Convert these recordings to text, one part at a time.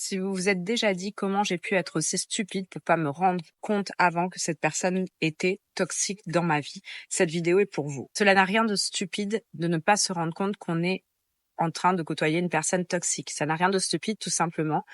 Si vous vous êtes déjà dit comment j'ai pu être aussi stupide pour pas me rendre compte avant que cette personne était toxique dans ma vie, cette vidéo est pour vous. Cela n'a rien de stupide de ne pas se rendre compte qu'on est en train de côtoyer une personne toxique. Ça n'a rien de stupide, tout simplement,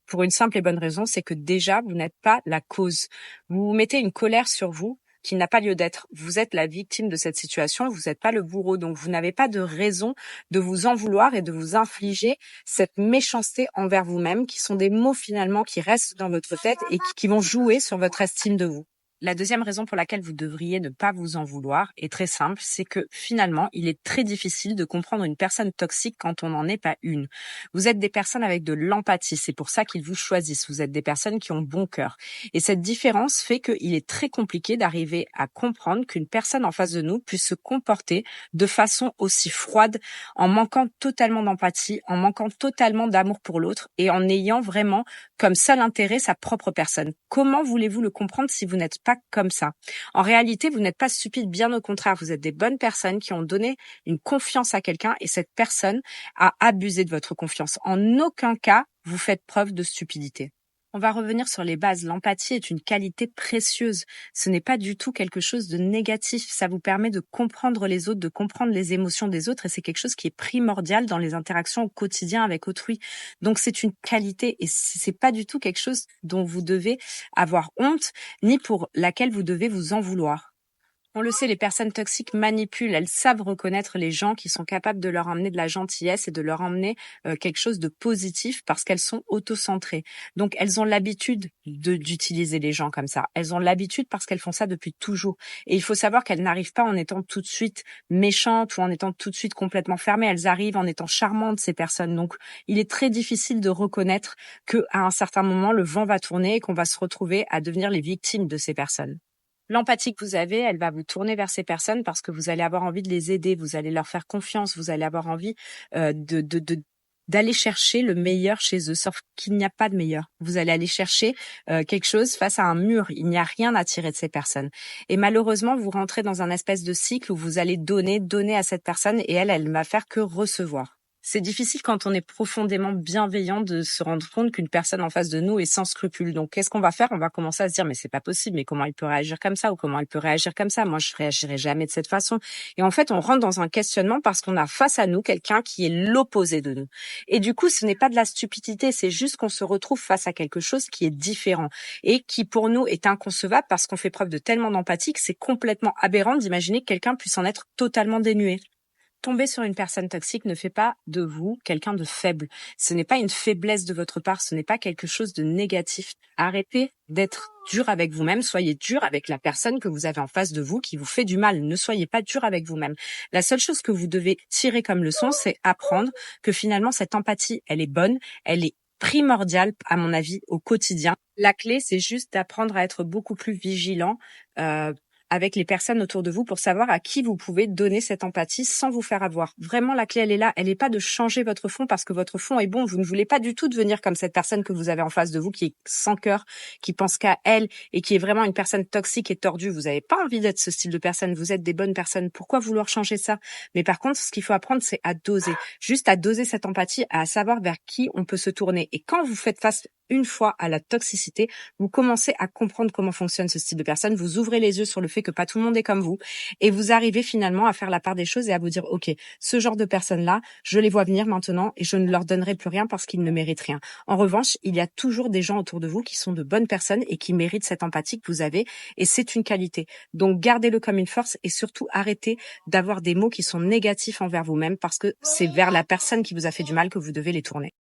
pour une simple et bonne raison, c'est que déjà, vous n'êtes pas la cause. Vous mettez une colère sur vous qui n'a pas lieu d'être. Vous êtes la victime de cette situation, vous n'êtes pas le bourreau, donc vous n'avez pas de raison de vous en vouloir et de vous infliger cette méchanceté envers vous-même, qui sont des mots finalement qui restent dans votre tête et qui vont jouer sur votre estime de vous. La deuxième raison pour laquelle vous devriez ne pas vous en vouloir est très simple, c'est que finalement, il est très difficile de comprendre une personne toxique quand on n'en est pas une. Vous êtes des personnes avec de l'empathie, c'est pour ça qu'ils vous choisissent. Vous êtes des personnes qui ont bon cœur. Et cette différence fait qu'il est très compliqué d'arriver à comprendre qu'une personne en face de nous puisse se comporter de façon aussi froide, en manquant totalement d'empathie, en manquant totalement d'amour pour l'autre et en ayant vraiment comme seul intérêt sa propre personne. Comment voulez-vous le comprendre si vous n'êtes pas comme ça? En réalité, vous n'êtes pas stupide, bien au contraire, vous êtes des bonnes personnes qui ont donné une confiance à quelqu'un et cette personne a abusé de votre confiance. En aucun cas, vous faites preuve de stupidité. On va revenir sur les bases. L'empathie est une qualité précieuse. Ce n'est pas du tout quelque chose de négatif. Ça vous permet de comprendre les autres, de comprendre les émotions des autres et c'est quelque chose qui est primordial dans les interactions au quotidien avec autrui. Donc c'est une qualité et c'est pas du tout quelque chose dont vous devez avoir honte ni pour laquelle vous devez vous en vouloir. On le sait, les personnes toxiques manipulent, elles savent reconnaître les gens qui sont capables de leur emmener de la gentillesse et de leur emmener quelque chose de positif parce qu'elles sont autocentrées. Donc elles ont l'habitude d'utiliser les gens comme ça. Elles ont l'habitude parce qu'elles font ça depuis toujours. Et il faut savoir qu'elles n'arrivent pas en étant tout de suite méchantes ou en étant tout de suite complètement fermées. Elles arrivent en étant charmantes, ces personnes. Donc il est très difficile de reconnaître qu'à un certain moment, le vent va tourner et qu'on va se retrouver à devenir les victimes de ces personnes. L'empathie que vous avez, elle va vous tourner vers ces personnes parce que vous allez avoir envie de les aider, vous allez leur faire confiance, vous allez avoir envie d'aller chercher le meilleur chez eux, sauf qu'il n'y a pas de meilleur. Vous allez aller chercher quelque chose face à un mur. Il n'y a rien à tirer de ces personnes. Et malheureusement, vous rentrez dans un espèce de cycle où vous allez donner à cette personne et elle va faire que recevoir. C'est difficile quand on est profondément bienveillant de se rendre compte qu'une personne en face de nous est sans scrupules. Donc, qu'est-ce qu'on va faire? On va commencer à se dire, mais c'est pas possible, mais comment il peut réagir comme ça ou comment elle peut réagir comme ça? Moi, je réagirai jamais de cette façon. Et en fait, on rentre dans un questionnement parce qu'on a face à nous quelqu'un qui est l'opposé de nous. Et du coup, ce n'est pas de la stupidité, c'est juste qu'on se retrouve face à quelque chose qui est différent et qui pour nous est inconcevable parce qu'on fait preuve de tellement d'empathie que c'est complètement aberrant d'imaginer que quelqu'un puisse en être totalement dénué. Tomber sur une personne toxique ne fait pas de vous quelqu'un de faible. Ce n'est pas une faiblesse de votre part, ce n'est pas quelque chose de négatif. Arrêtez d'être dur avec vous-même, soyez dur avec la personne que vous avez en face de vous qui vous fait du mal. Ne soyez pas dur avec vous-même. La seule chose que vous devez tirer comme leçon, c'est apprendre que finalement cette empathie, elle est bonne, elle est primordiale à mon avis au quotidien. La clé, c'est juste d'apprendre à être beaucoup plus vigilant avec les personnes autour de vous pour savoir à qui vous pouvez donner cette empathie sans vous faire avoir. Vraiment, la clé, elle est là. Elle n'est pas de changer votre fond parce que votre fond est bon. Vous ne voulez pas du tout devenir comme cette personne que vous avez en face de vous qui est sans cœur, qui pense qu'à elle et qui est vraiment une personne toxique et tordue. Vous n'avez pas envie d'être ce style de personne. Vous êtes des bonnes personnes. Pourquoi vouloir changer ça? Mais par contre, ce qu'il faut apprendre, c'est à doser. Juste à doser cette empathie, à savoir vers qui on peut se tourner. Et quand vous faites face une fois à la toxicité, vous commencez à comprendre comment fonctionne ce style de personne, vous ouvrez les yeux sur le fait que pas tout le monde est comme vous et vous arrivez finalement à faire la part des choses et à vous dire OK, ce genre de personnes-là, je les vois venir maintenant et je ne leur donnerai plus rien parce qu'ils ne méritent rien. En revanche, il y a toujours des gens autour de vous qui sont de bonnes personnes et qui méritent cette empathie que vous avez et c'est une qualité. Donc gardez-le comme une force et surtout arrêtez d'avoir des mots qui sont négatifs envers vous-même parce que c'est vers la personne qui vous a fait du mal que vous devez les tourner.